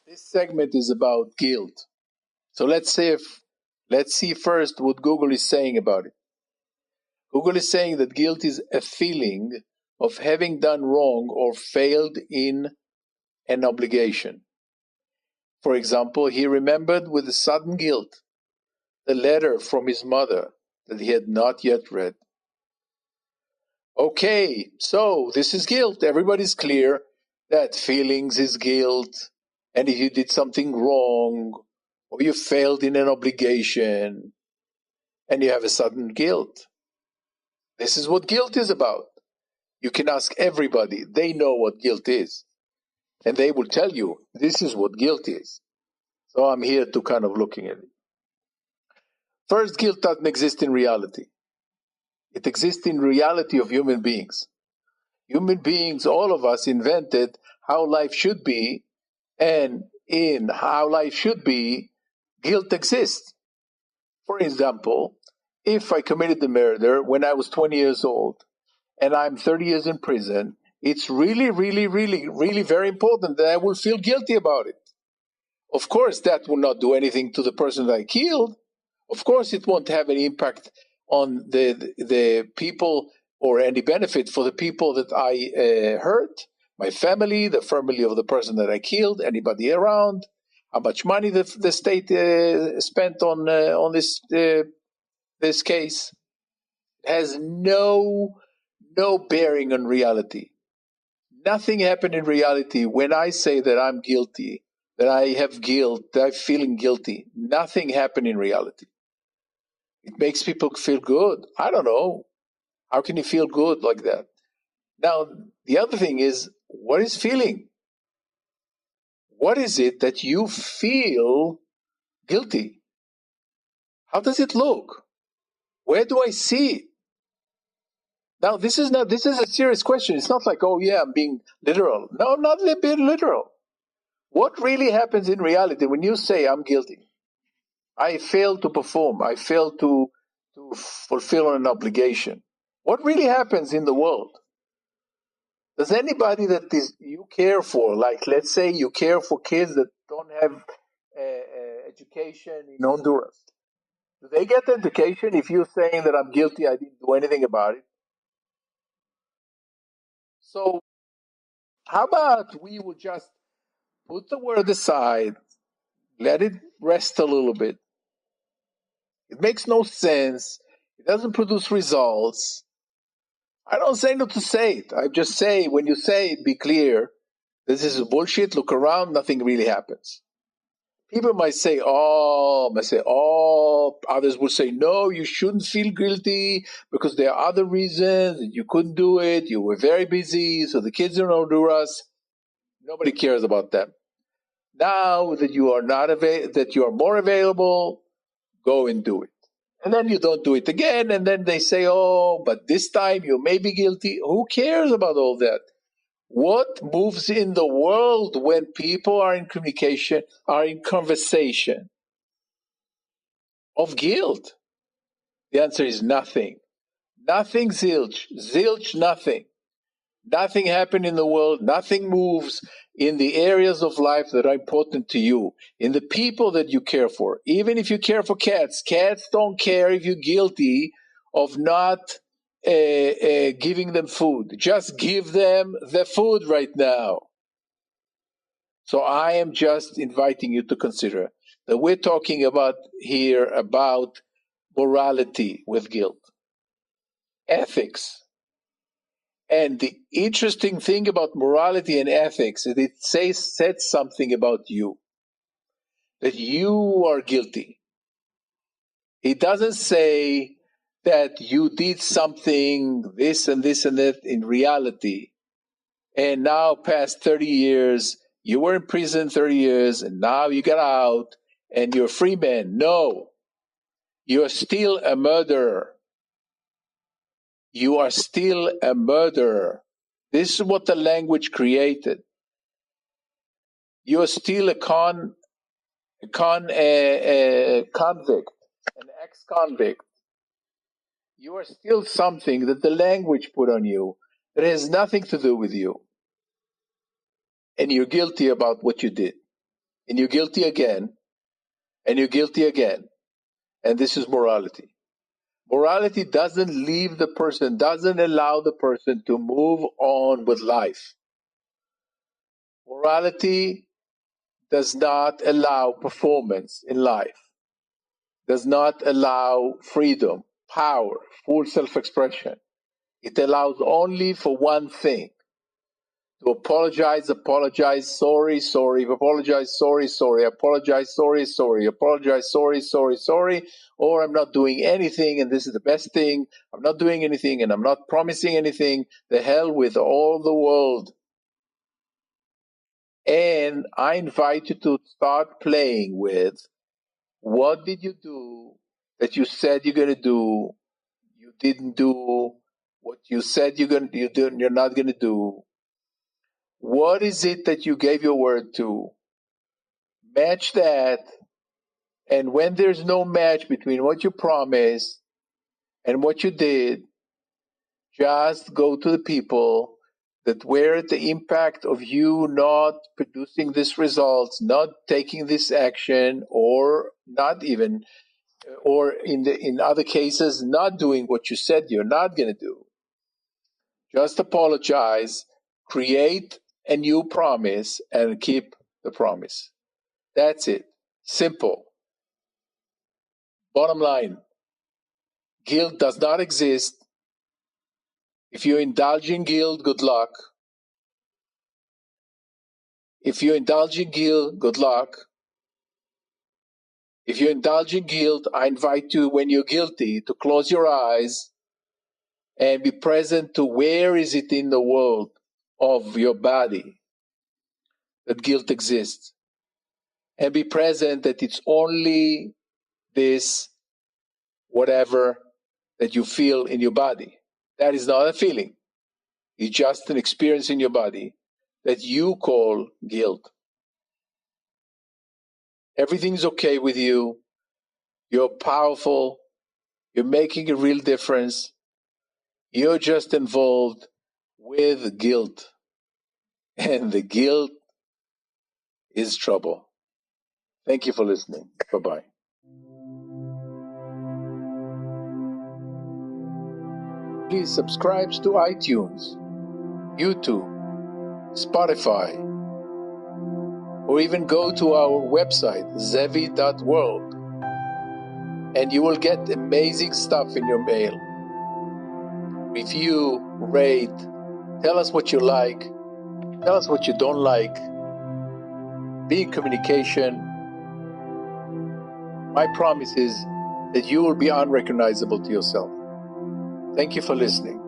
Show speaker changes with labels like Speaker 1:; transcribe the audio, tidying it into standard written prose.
Speaker 1: This segment is about guilt. So let's see first what Google is saying about it. Google is saying that guilt is a feeling of having done wrong or failed in an obligation. For example, he remembered with a sudden guilt the letter from his mother that he had not yet read. Okay, so this is guilt. Everybody's clear that feelings is guilt. And if you did something wrong, or you failed in an obligation, and you have a sudden guilt. This is what guilt is about. You can ask everybody. They know what guilt is. And they will tell you, this is what guilt is. So I'm here to kind of looking at it. First, guilt doesn't exist in reality. It exists in reality of human beings. Human beings, all of us, invented how life should be, and in how life should be, guilt exists. For example, if I committed the murder when I was 20 years old and I'm 30 years in prison, it's really, really, really, really very important that I will feel guilty about it. Of course, that will not do anything to the person that I killed. Of course, it won't have any impact on the people or any benefit for the people that I hurt, my family, the family of the person that I killed, anybody around, how much money the state spent on this case. It has no bearing on reality. Nothing happened in reality when I say that I'm guilty, that I have guilt, that I'm feeling guilty. Nothing happened in reality. It makes people feel good. I don't know. How can you feel good like that? Now, the other thing is, what is feeling? What is it that you feel guilty? How does it look? Where do I see it? Now, this is a serious question. It's not like, oh yeah, I'm being literal. No, I'm not being literal. What really happens in reality when you say I'm guilty? I failed to perform. I failed to fulfill an obligation. What really happens in the world? Does anybody that you care for, like let's say you care for kids that don't have education in Honduras, do they get education if you're saying that I'm guilty, I didn't do anything about it? So how about we will just put the word aside, let it rest a little bit. It makes no sense. It doesn't produce results. I don't say not to say it. I just say, when you say it, be clear. This is bullshit. Look around. Nothing really happens. People might say, others will say, no, you shouldn't feel guilty because there are other reasons. You couldn't do it. You were very busy. So the kids in Honduras, nobody cares about them. Now that you are that you are more available, go and do it. And then you don't do it again. And then they say, oh, but this time you may be guilty. Who cares about all that? What moves in the world when people are in communication, are in conversation of guilt? The answer is nothing. Nothing, zilch. Zilch, nothing. Nothing happened in the world. Nothing moves in the areas of life that are important to you, in the people that you care for. Even if you care for cats, cats don't care if you're guilty of not giving them food. Just give them the food right now. So I am just inviting you to consider that we're talking about here about morality with guilt, ethics. And the interesting thing about morality and ethics is it says something about you, that you are guilty. It doesn't say that you did something, this and this and that in reality, and now past 30 years, you were in prison 30 years, and now you got out, and you're a free man. No, you're still a murderer. You are still a murderer. This is what the language created. You are still a convict, an ex-convict. You are still something that the language put on you that has nothing to do with you. And you're guilty about what you did. and you're guilty again, and you're guilty again. And this is morality. Morality doesn't leave the person, doesn't allow the person to move on with life. Morality does not allow performance in life, does not allow freedom, power, full self-expression. It allows only for one thing: to apologize, sorry, apologize, sorry, apologize, sorry, apologize, sorry, or I'm not doing anything and this is the best thing. I'm not doing anything and I'm not promising anything. The hell with all the world. And I invite you to start playing with, what did you do that you said you're going to do? You didn't do what you said you're not going to do. What is it that you gave your word to? Match that. And when there's no match between what you promised and what you did, just go to the people that were the impact of you not producing these results, not taking this action, or not even, or in other cases, not doing what you said you're not going to do. Just apologize, create a new promise, and keep the promise. That's it. Simple. Bottom line, guilt does not exist. If you indulge in guilt, good luck. If you indulge in guilt, good luck. If you indulge in guilt, I invite you, when you're guilty, to close your eyes and be present to where is it in the world of your body that guilt exists. And be present that it's only this whatever that you feel in your body. That is not a feeling. It's just an experience in your body that you call guilt. Everything's okay with you. You're powerful. You're making a real difference. You're just involved with guilt. And the guilt is trouble. Thank you for listening. Bye-bye. Please subscribe to iTunes, YouTube, Spotify, or even go to our website, zevi.world, and you will get amazing stuff in your mail. Review, rate, tell us what you like, tell us what you don't like. Be in communication. My promise is that you will be unrecognizable to yourself. Thank you for listening.